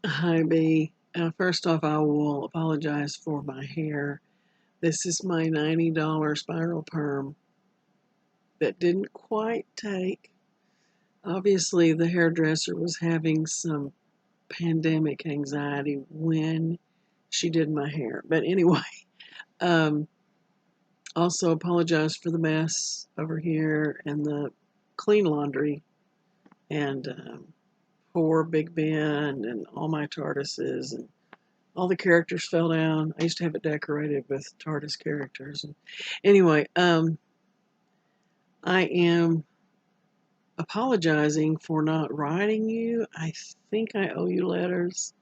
Hi, B. First off, I will apologize for my hair. This is my $90 spiral perm that didn't quite take. Obviously, the hairdresser was having some pandemic anxiety when she did my hair. But anyway, um, also apologize for the mess over here and the clean laundry and poor Big Ben and all my TARDISes and all the characters fell down. I used to have it decorated with TARDIS characters. And anyway, I am apologizing for not writing you. I think I owe you letters.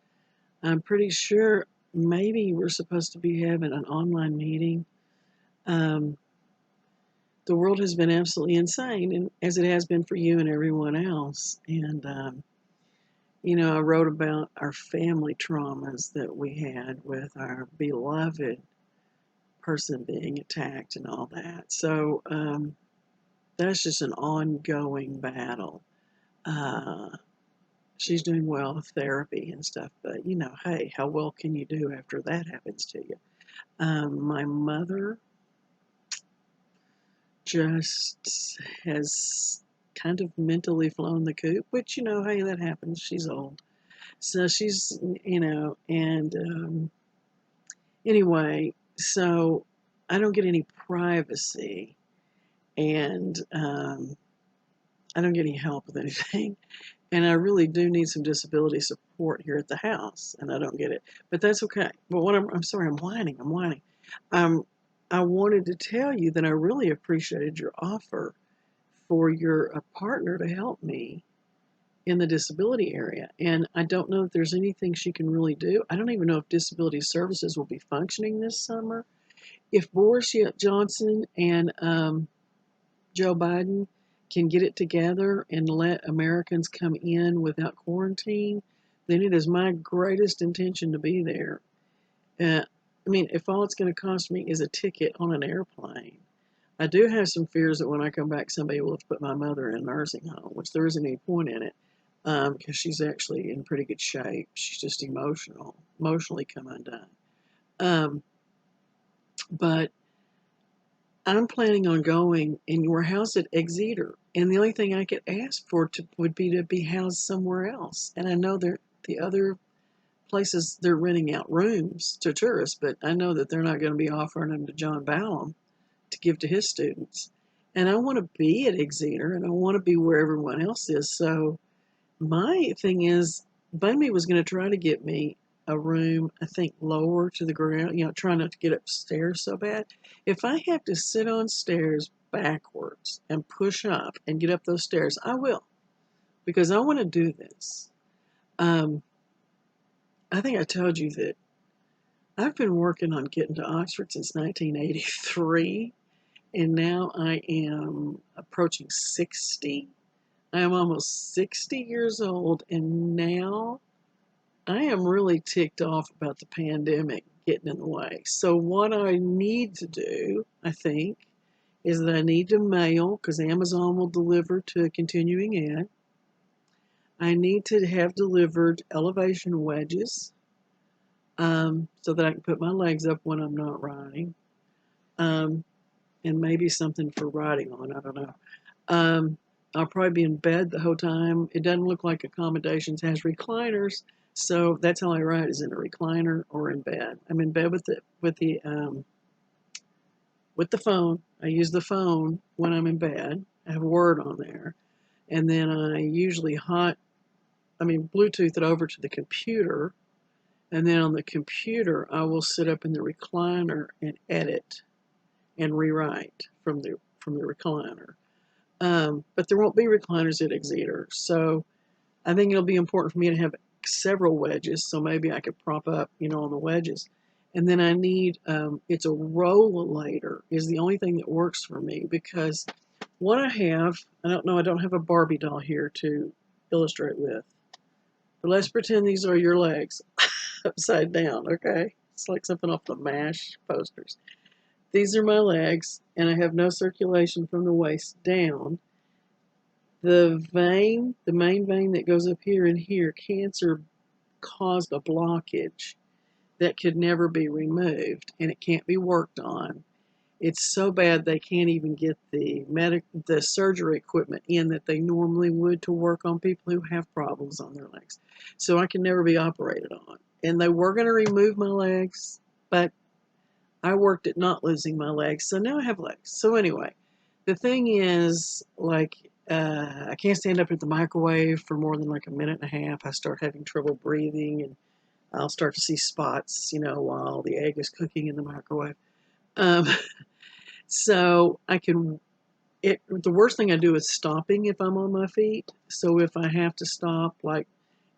I'm pretty sure maybe we're supposed to be having an online meeting. Um, the world has been absolutely insane, and as it has been for you and everyone else. And I wrote about our family traumas that we had with our beloved person being attacked and all that. So that's just an ongoing battle. Uh, she's doing well with therapy and stuff, but hey, how well can you do after that happens to you? My mother just has kind of mentally flown the coop, which, hey, that happens. She's old. So she's, and anyway, so I don't get any privacy and I don't get any help with anything. And I really do need some disability support here at the house, and I don't get it. But that's okay. But I'm sorry, I'm whining. I'm whining. Um, I wanted to tell you that I really appreciated your offer for your partner to help me in the disability area. And I don't know if there's anything she can really do. I don't even know if disability services will be functioning this summer. If Boris Johnson and Joe Biden can get it together and let Americans come in without quarantine, then it is my greatest intention to be there. If all it's going to cost me is a ticket on an airplane, I do have some fears that when I come back, somebody will have to put my mother in a nursing home, which there isn't any point in it because she's actually in pretty good shape. She's just emotionally come undone. Um, but I'm planning on going in your house at Exeter, and the only thing I could ask for would be to be housed somewhere else. And I know the other places they're renting out rooms to tourists, but I know that they're not going to be offering them to John Ballum to give to his students. And I want to be at Exeter, and I want to be where everyone else is. So my thing is, Bunby was going to try to get me a room, I think, lower to the ground, try not to get upstairs so bad. If I have to sit on stairs backwards and push up and get up those stairs, I will, because I want to do this. Um, I think I told you that I've been working on getting to Oxford since 1983, and now I am approaching 60. I am almost 60 years old, and now I am really ticked off about the pandemic getting in the way. So, what I need to do, I think, is that I need to mail because Amazon will deliver to a continuing ed. I need to have delivered elevation wedges so that I can put my legs up when I'm not riding, um, and maybe something for riding on. I don't know. Um, I'll probably be in bed the whole time. It doesn't look like accommodations has recliners, so that's how I ride is in a recliner or in bed. I'm in bed with the phone. I use the phone when I'm in bed. I have Word on there, and then I usually Bluetooth it over to the computer, and then on the computer I will sit up in the recliner and edit and rewrite from the recliner. But there won't be recliners at Exeter. So I think it'll be important for me to have several wedges. So maybe I could prop up, on the wedges. And then I need, it's a rollator is the only thing that works for me because what I don't know, I don't have a Barbie doll here to illustrate with. But let's pretend these are your legs upside down, okay? It's like something off the MASH posters. These are my legs, and I have no circulation from the waist down. The main vein that goes up here and here, cancer caused a blockage that could never be removed, and it can't be worked on. It's so bad they can't even get the surgery equipment in that they normally would to work on people who have problems on their legs. So I can never be operated on. And they were going to remove my legs, but I worked at not losing my legs, so now I have legs. So anyway, the thing is, like, I can't stand up at the microwave for more than like a minute and a half. I start having trouble breathing, and I'll start to see spots, while the egg is cooking in the microwave. Um, so I can. The worst thing I do is stopping if I'm on my feet. So if I have to stop,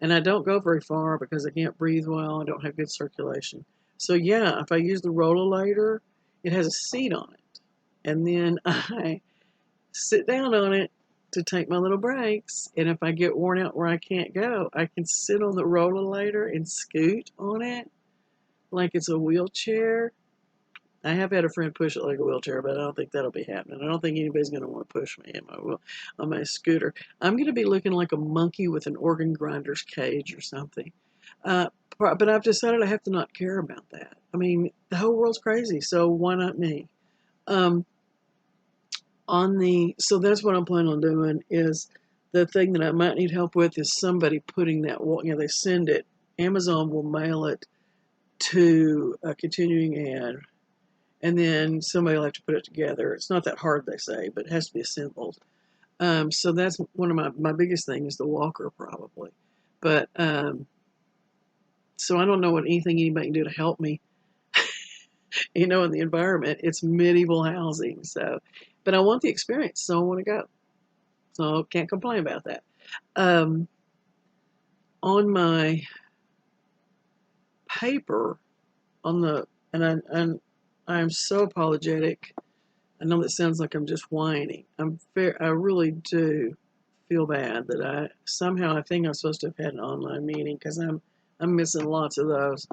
and I don't go very far because I can't breathe well, I don't have good circulation. So yeah, if I use the rollator, it has a seat on it, and then I sit down on it to take my little breaks. And if I get worn out where I can't go, I can sit on the rollator and scoot on it like it's a wheelchair. I have had a friend push it like a wheelchair, but I don't think that'll be happening. I don't think anybody's going to want to push me on my scooter. I'm going to be looking like a monkey with an organ grinder's cage or something. Uh, but I've decided I have to not care about that. I mean, the whole world's crazy, so why not me? Um, so that's what I'm planning on doing. Is the thing that I might need help with is somebody putting that. They send it. Amazon will mail it to a continuing ad, and then somebody will have to put it together. It's not that hard, they say, but it has to be assembled. So that's one of my biggest thing is the walker, probably. But so I don't know what anybody can do to help me. In the environment, it's medieval housing. So, but I want the experience, so I want to go. So can't complain about that. Um, on my paper, and I'm so apologetic. I know that sounds like I'm just whining. I really do feel bad that I think I'm supposed to have had an online meeting because I'm missing lots of those.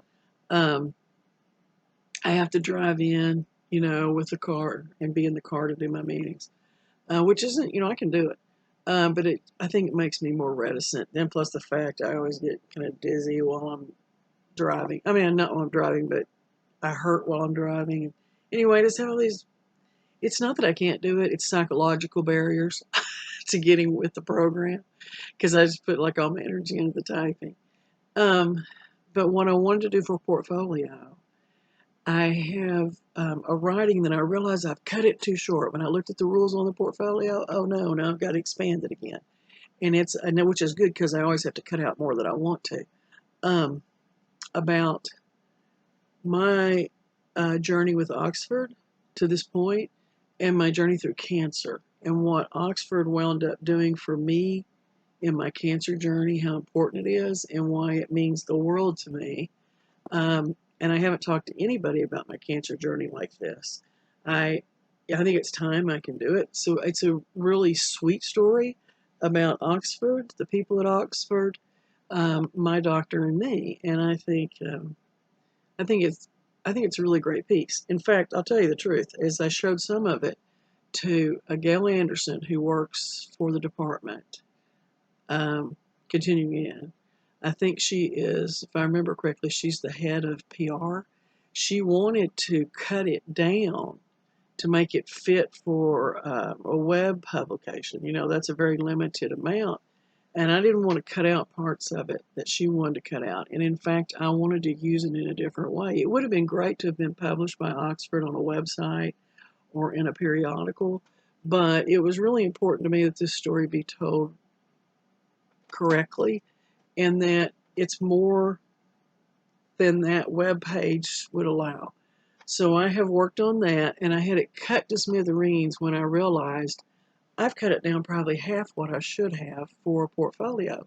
I have to drive in, with the car and be in the car to do my meetings, which isn't, I can do it. But I think it makes me more reticent. And plus the fact I always get kind of dizzy while I'm driving. I mean, not while I'm driving, but I hurt while I'm driving. Anyway, just have all these. It's not that I can't do it; it's psychological barriers to getting with the program because I just put like all my energy into the typing. Um, but what I wanted to do for portfolio, I have a writing that I realize I've cut it too short. When I looked at the rules on the portfolio, oh no, now I've got to expand it again, which is good because I always have to cut out more than I want to. About my journey with Oxford to this point, and my journey through cancer, and what Oxford wound up doing for me in my cancer journey, how important it is, and why it means the world to me. And I haven't talked to anybody about my cancer journey like this. I think it's time I can do it. So it's a really sweet story about Oxford, the people at Oxford, my doctor, and me. And I think it's a really great piece. In fact, I'll tell you the truth, as I showed some of it to a Gail Anderson who works for the department, continuing in. I think she is, if I remember correctly, she's the head of PR. She wanted to cut it down to make it fit for a web publication. That's a very limited amount. And I didn't want to cut out parts of it that she wanted to cut out. And in fact, I wanted to use it in a different way. It would have been great to have been published by Oxford on a website or in a periodical, but it was really important to me that this story be told correctly and that it's more than that web page would allow. So I have worked on that, and I had it cut to smithereens when I realized I've cut it down probably half what I should have for a portfolio.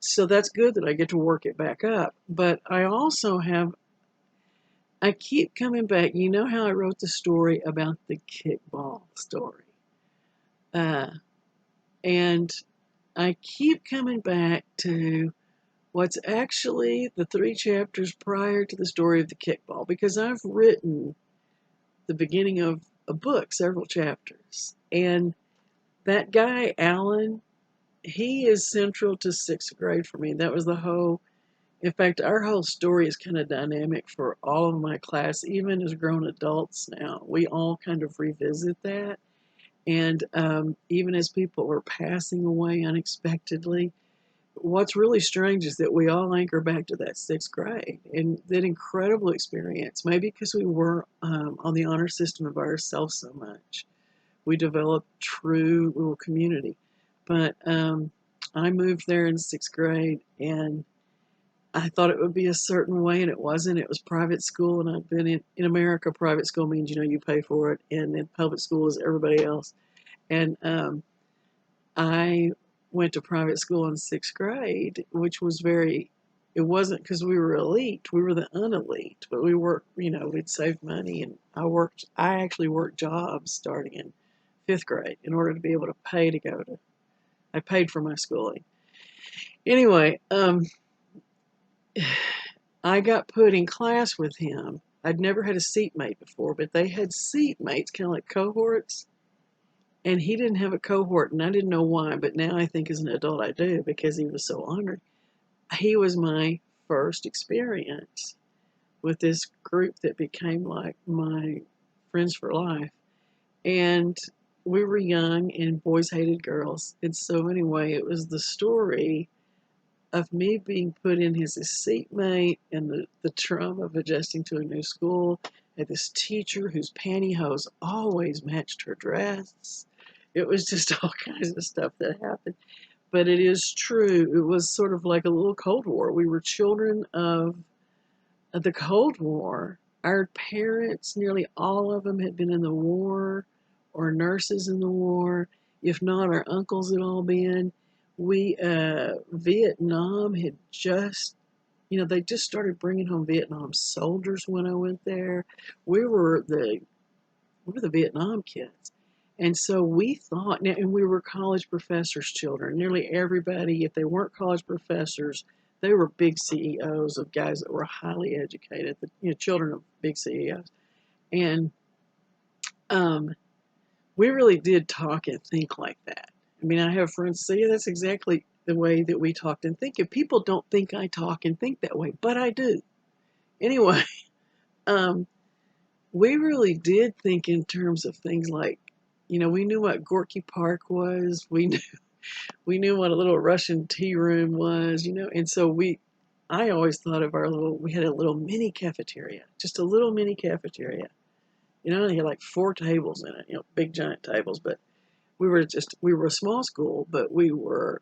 So that's good that I get to work it back up. But I keep coming back. You know how I wrote the story about the kickball story? And I keep coming back to what's actually the 3 chapters prior to the story of the kickball, because I've written the beginning of a book, several chapters. And that guy, Alan, he is central to 6th grade for me. That was the whole In fact, our whole story is kind of dynamic for all of my class, even as grown adults now. We all kind of revisit that. And even as people are passing away unexpectedly, what's really strange is that we all anchor back to that sixth grade and that incredible experience. Maybe because we were on the honor system of ourselves so much, we developed true little community. But I moved there in sixth grade, and I thought it would be a certain way, and it wasn't. It was private school, and I've been in America. Private school means you pay for it, and in public school is everybody else. And I went to private school in sixth grade, which was very. It wasn't because we were elite; we were the unelite. But we worked, we'd saved money, and I worked. I actually worked jobs starting in fifth grade in order to be able to pay to go to. I paid for my schooling. Anyway, I got put in class with him. I'd never had a seatmate before, but they had seatmates, kind of like cohorts. And he didn't have a cohort, and I didn't know why, but now I think as an adult I do because he was so honored. He was my first experience with this group that became like my friends for life. And we were young, and boys hated girls. And so, anyway, it was the story of me being put in as his seatmate and the trauma of adjusting to a new school. And this teacher whose pantyhose always matched her dress. It was just all kinds of stuff that happened. But it is true. It was sort of like a little Cold War. We were children of the Cold War. Our parents, nearly all of them, had been in the war or nurses in the war. If not, our uncles had all been. Vietnam had just, they just started bringing home Vietnam soldiers when I went there. We were the Vietnam kids. And so we thought, now, and we were college professors' children. Nearly everybody, if they weren't college professors, they were big CEOs of guys that were highly educated, children of big CEOs. And we really did talk and think like that. I mean, I have friends say, yeah, that's exactly the way that we talked and think. And people don't think I talk and think that way, but I do. Anyway, we really did think in terms of things like, we knew what Gorky Park was. We knew what a little Russian tea room was, and so I always thought of we had a little mini cafeteria, just a little mini cafeteria. They had like 4 tables in it, big giant tables, but we were a small school, but they were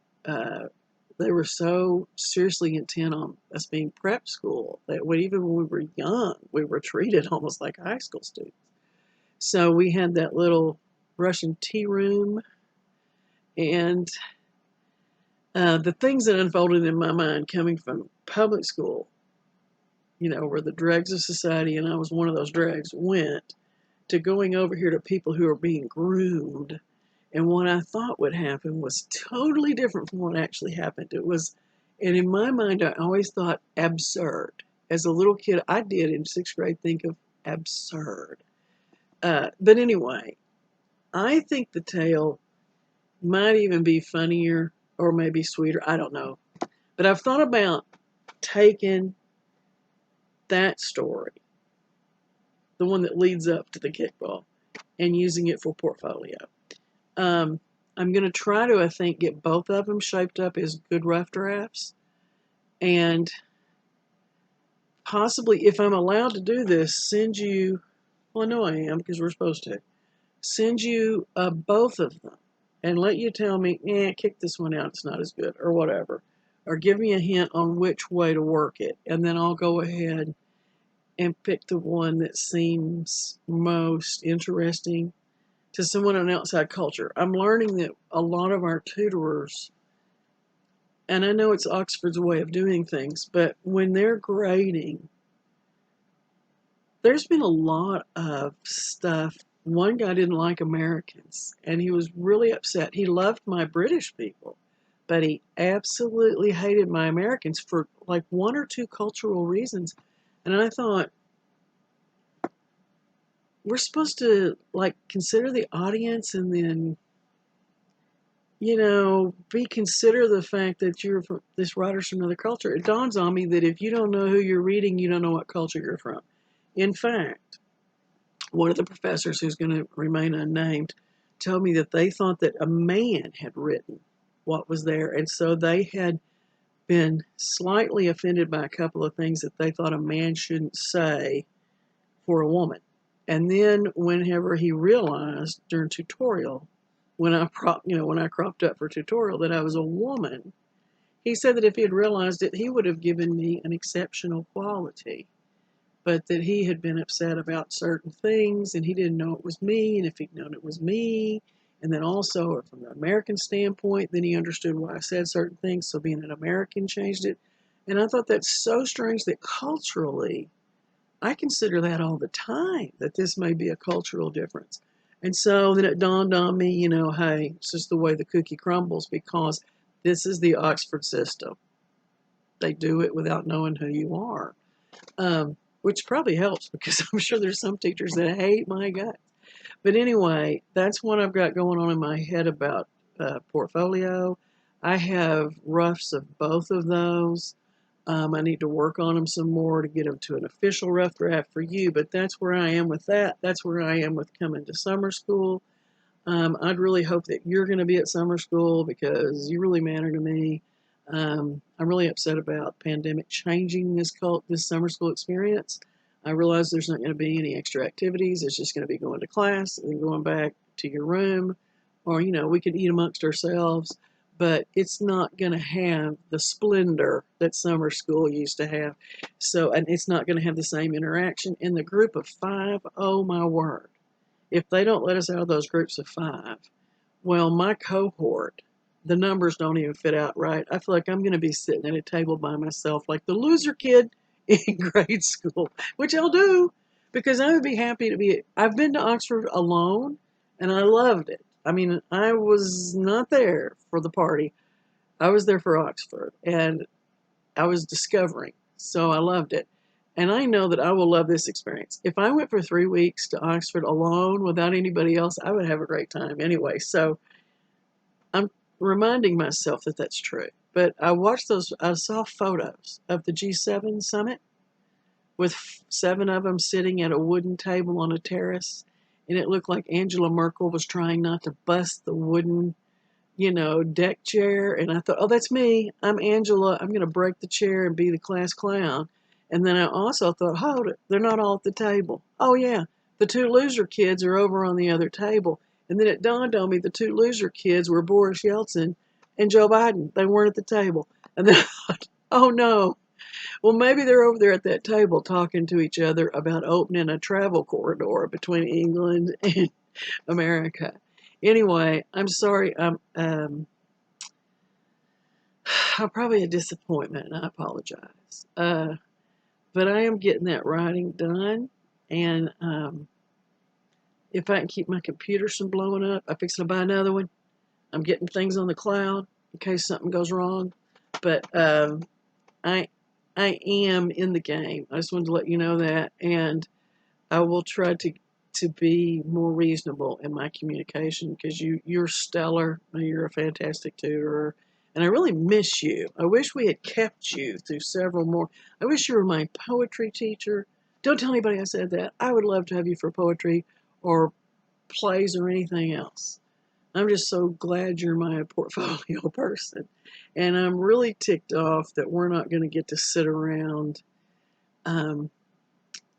so seriously intent on us being prep school that even when we were young, we were treated almost like high school students. So we had that little Russian tea room, and the things that unfolded in my mind coming from public school, where the dregs of society, and I was one of those dregs, went to going over here to people who are being groomed. And what I thought would happen was totally different from what actually happened. And in my mind, I always thought absurd. As a little kid, I did in sixth grade think of absurd. But anyway, I think the tale might even be funnier or maybe sweeter. I don't know. But I've thought about taking that story, the one that leads up to the kickball, and using it for portfolio. I'm going to try to, I think, get both of them shaped up as good rough drafts. And possibly, if I'm allowed to do this, send you, well, I know I am because we're supposed to, send you both of them and let you tell me, kick this one out, it's not as good, or whatever. Or give me a hint on which way to work it. And then I'll go ahead and pick the one that seems most interesting to someone in outside culture. I'm learning that a lot of our tutorers, and I know it's Oxford's way of doing things, but when they're grading, there's been a lot of stuff. One guy didn't like Americans, and he was really upset. He loved my British people, but he absolutely hated my Americans for like 1 or 2 cultural reasons. And I thought, we're supposed to like consider the audience and then, consider the fact that this writer's from another culture. It dawns on me that if you don't know who you're reading, you don't know what culture you're from. In fact, one of the professors, who's going to remain unnamed, told me that they thought that a man had written what was there, and so they had been slightly offended by a couple of things that they thought a man shouldn't say for a woman. And then whenever he realized during tutorial, when I cropped up for tutorial that I was a woman, he said that if he had realized it, he would have given me an exceptional quality, but that he had been upset about certain things and he didn't know it was me, and if he'd known it was me, and then also from the American standpoint, then he understood why I said certain things, so being an American changed it. And I thought that's so strange that culturally, I consider that all the time, that this may be a cultural difference. And so then it dawned on me, hey, it's just the way the cookie crumbles, because this is the Oxford system. They do it without knowing who you are, which probably helps because I'm sure there's some teachers that hate my guts. But anyway, that's what I've got going on in my head about portfolio. I have roughs of both of those. I need to work on them some more to get them to an official rough draft for you, but that's where I am with that. That's where I am with coming to summer school. I'd really hope that you're going to be at summer school because you really matter to me. I'm really upset about pandemic changing this summer school experience. I realize there's not going to be any extra activities. It's just going to be going to class and then going back to your room, or we could eat amongst ourselves. But it's not going to have the splendor that summer school used to have. So, and it's not going to have the same interaction in the group of 5. Oh my word! If they don't let us out of those groups of 5, well, my cohort, the numbers don't even fit out right. I feel like I'm going to be sitting at a table by myself like the loser kid in grade school, which I'll do because I would be happy to be. I've been to Oxford alone and I loved it. I mean, I was not there for the party. I was there for Oxford and I was discovering. So I loved it. And I know that I will love this experience. If I went for 3 weeks to Oxford alone without anybody else, I would have a great time anyway. So I'm reminding myself that that's true. But I saw photos of the G7 summit with 7 of them sitting at a wooden table on a terrace. And it looked like Angela Merkel was trying not to bust the wooden deck chair. And I thought, oh, that's me. I'm Angela. I'm going to break the chair and be the class clown. And then I also thought, hold it. They're not all at the table. Oh, yeah. The 2 loser kids are over on the other table. And then it dawned on me the 2 loser kids were Boris Yeltsin and Joe Biden. They weren't at the table. And then I thought, oh, no. Well, maybe they're over there at that table talking to each other about opening a travel corridor between England and America. Anyway, I'm sorry. I'm probably a disappointment, and I apologize. But I am getting that writing done, and if I can keep my computer from blowing up, I'm fixing to buy another one. I'm getting things on the cloud in case something goes wrong. But I I am in the game. I just wanted to let you know that, and I will try to be more reasonable in my communication because you're stellar. You're a fantastic tutor, and I really miss you. I wish we had kept you through several more. I wish you were my poetry teacher. Don't tell anybody I said that. I would love to have you for poetry or plays or anything else. I'm just so glad you're my portfolio person. And I'm really ticked off that we're not going to get to sit around um,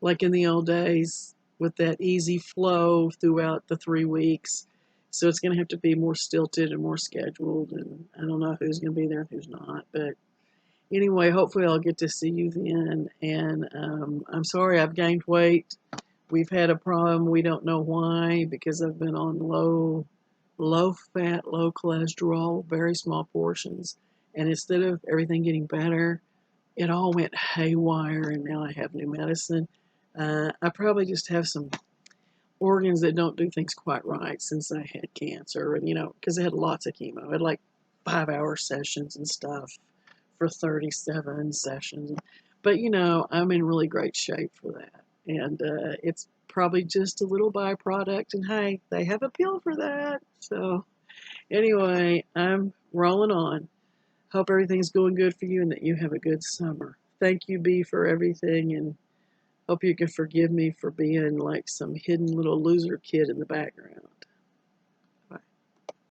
like in the old days with that easy flow throughout the 3 weeks. So it's going to have to be more stilted and more scheduled. And I don't know who's going to be there and who's not. But anyway, hopefully I'll get to see you then. And I'm sorry I've gained weight. We've had a problem. We don't know why because I've been on low fat, low cholesterol, very small portions. And instead of everything getting better, it all went haywire, and now I have new medicine. I probably just have some organs that don't do things quite right since I had cancer, and because I had lots of chemo. I had like 5-hour sessions and stuff for 37 sessions. But I'm in really great shape for that, and it's probably just a little byproduct. And hey, they have a pill for that. So Anyway, I'm rolling on. Hope everything's going good for you and that you have a good summer. Thank you, B, for everything, and hope you can forgive me for being like some hidden little loser kid in the background.